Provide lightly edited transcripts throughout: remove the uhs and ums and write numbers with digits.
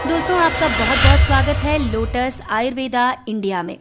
दोस्तों आपका बहुत बहुत स्वागत है लोटस आयुर्वेदा इंडिया में।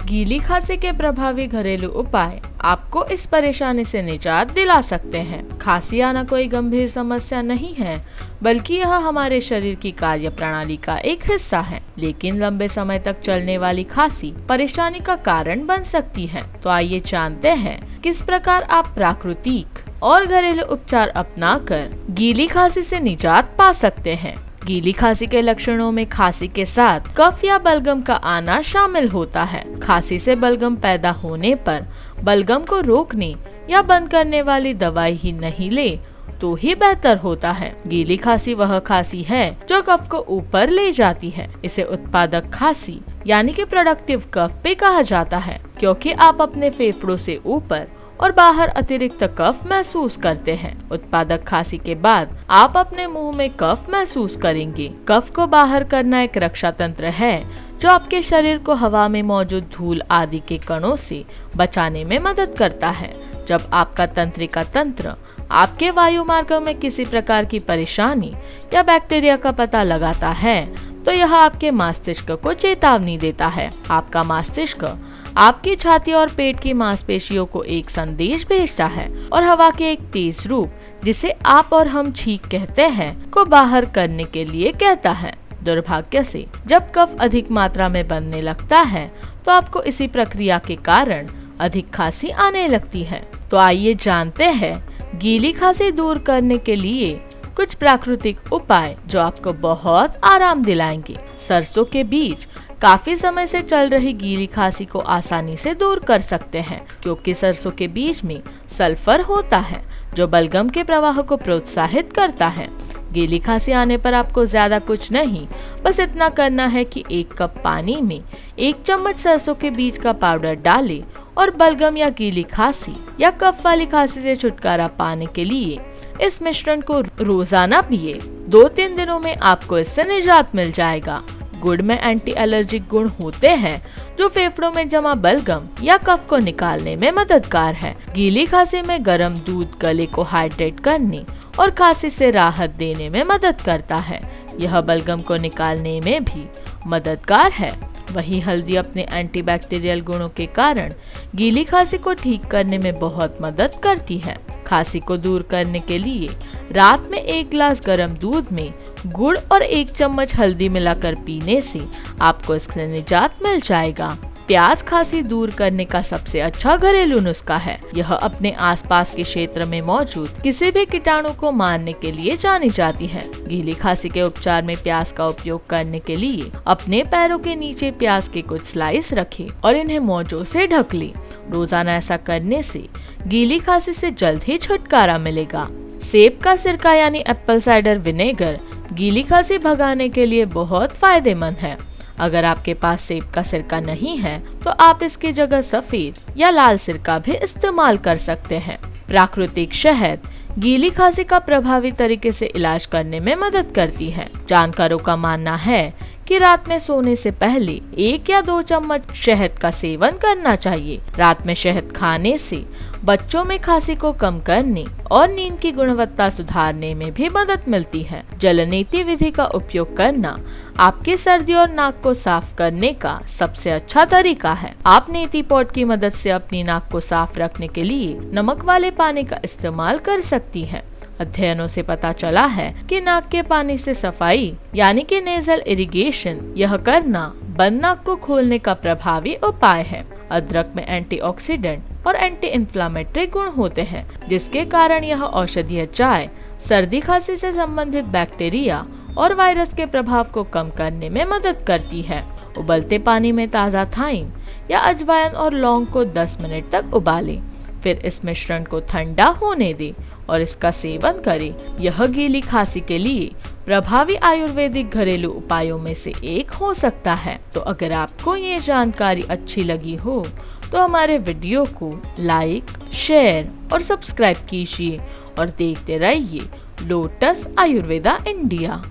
गीली खांसी के प्रभावी घरेलू उपाय आपको इस परेशानी से निजात दिला सकते हैं। खांसी आना कोई गंभीर समस्या नहीं है, बल्कि यह हमारे शरीर की कार्य प्रणाली का एक हिस्सा है। लेकिन लंबे समय तक चलने वाली खांसी परेशानी का कारण बन सकती है। तो आइए जानते हैं किस प्रकार आप प्राकृतिक और घरेलू उपचार अपनाकर गीली खांसी से निजात पा सकते हैं। गीली खांसी के लक्षणों में खांसी के साथ कफ या बलगम का आना शामिल होता है। खांसी से बलगम पैदा होने पर बलगम को रोकने या बंद करने वाली दवाई ही नहीं ले तो ही बेहतर होता है। गीली खांसी वह खांसी है जो कफ को ऊपर ले जाती है। इसे उत्पादक खांसी यानी कि प्रोडक्टिव कफ भी कहा जाता है, क्योंकि आप अपने फेफड़ों से ऊपर और बाहर अतिरिक्त कफ महसूस करते हैं। उत्पादक खांसी के बाद आप अपने मुंह में कफ महसूस करेंगे। कफ को बाहर करना एक रक्षा तंत्र है जो आपके शरीर को हवा में मौजूद धूल आदि के कणों से बचाने में मदद करता है। जब आपका तंत्रिका तंत्र आपके वायु मार्गों में किसी प्रकार की परेशानी या बैक्टीरिया का पता लगाता है तो यह आपके मस्तिष्क को चेतावनी देता है। आपका मस्तिष्क आपकी छाती और पेट की मांसपेशियों को एक संदेश भेजता है और हवा के एक तेज रूप, जिसे आप और हम छींक कहते हैं, को बाहर करने के लिए कहता है। दुर्भाग्य से जब कफ अधिक मात्रा में बनने लगता है तो आपको इसी प्रक्रिया के कारण अधिक खांसी आने लगती है। तो आइए जानते हैं गीली खांसी दूर करने के लिए कुछ प्राकृतिक उपाय जो आपको बहुत आराम दिलाएंगे। सरसों के बीज काफी समय से चल रही गीली खांसी को आसानी से दूर कर सकते हैं, क्योंकि सरसों के बीज में सल्फर होता है जो बलगम के प्रवाह को प्रोत्साहित करता है। गीली खांसी आने पर आपको ज्यादा कुछ नहीं, बस इतना करना है कि 1 कप पानी में 1 चम्मच सरसों के बीज का पाउडर डालें और बलगम या गीली खांसी या कफ वाली खांसी से छुटकारा पाने के लिए इस मिश्रण को रोजाना पिए। 2-3 दिनों में आपको इससे निजात मिल जाएगा। गुड़ में एंटी एलर्जिक गुण होते हैं जो फेफड़ों में जमा बलगम या कफ को निकालने में मददगार है। गीली खांसी में गर्म दूध गले को हाइड्रेट करने और खांसी से राहत देने में मदद करता है। यह बलगम को निकालने में भी मददगार है। वही हल्दी अपने एंटीबैक्टीरियल गुणों के कारण गीली खांसी को ठीक करने में बहुत मदद करती है। खांसी को दूर करने के लिए रात में 1 गिलास गर्म दूध में गुड़ और 1 चम्मच हल्दी मिलाकर पीने से आपको इससे निजात मिल जाएगा। प्याज खांसी दूर करने का सबसे अच्छा घरेलू नुस्खा है। यह अपने आसपास के क्षेत्र में मौजूद किसी भी कीटाणु को मारने के लिए जानी जाती है। गीली खांसी के उपचार में प्याज का उपयोग करने के लिए अपने पैरों के नीचे प्याज के कुछ स्लाइस रखें और इन्हें मोजों से ढक लें। रोजाना ऐसा करने से गीली खांसी से जल्द ही छुटकारा मिलेगा। सेब का सिरका यानी एप्पल साइडर विनेगर गीली खांसी भगाने के लिए बहुत फायदेमंद है। अगर आपके पास सेब का सिरका नहीं है तो आप इसकी जगह सफेद या लाल सिरका भी इस्तेमाल कर सकते हैं। प्राकृतिक शहद गीली खांसी का प्रभावी तरीके से इलाज करने में मदद करती है। जानकारों का मानना है कि रात में सोने से पहले 1 या 2 चम्मच शहद का सेवन करना चाहिए। रात में शहद खाने से बच्चों में खांसी को कम करने और नींद की गुणवत्ता सुधारने में भी मदद मिलती है। जलनेति विधि का उपयोग करना आपकी सर्दी और नाक को साफ करने का सबसे अच्छा तरीका है। आप नेति पॉट की मदद से अपनी नाक को साफ रखने के लिए नमक वाले पानी का इस्तेमाल कर सकती हैं। अध्ययनों से पता चला है कि नाक के पानी से सफाई यानी कि नेजल इरिगेशन यह करना बंद नाक को खोलने का प्रभावी उपाय है। अदरक में एंटीऑक्सीडेंट और एंटी इन्फ्लामेटरी गुण होते हैं, जिसके कारण यह औषधीय चाय सर्दी खांसी से संबंधित बैक्टीरिया और वायरस के प्रभाव को कम करने में मदद करती है। उबलते पानी में ताज़ा थाइम या अजवाइन और लौंग को 10 मिनट तक उबालें, फिर इस मिश्रण को ठंडा होने दें और इसका सेवन करें। यह गीली खांसी के लिए प्रभावी आयुर्वेदिक घरेलू उपायों में से एक हो सकता है। तो अगर आपको ये जानकारी अच्छी लगी हो तो हमारे वीडियो को लाइक, शेयर और सब्सक्राइब कीजिए और देखते रहिए लोटस आयुर्वेदा इंडिया।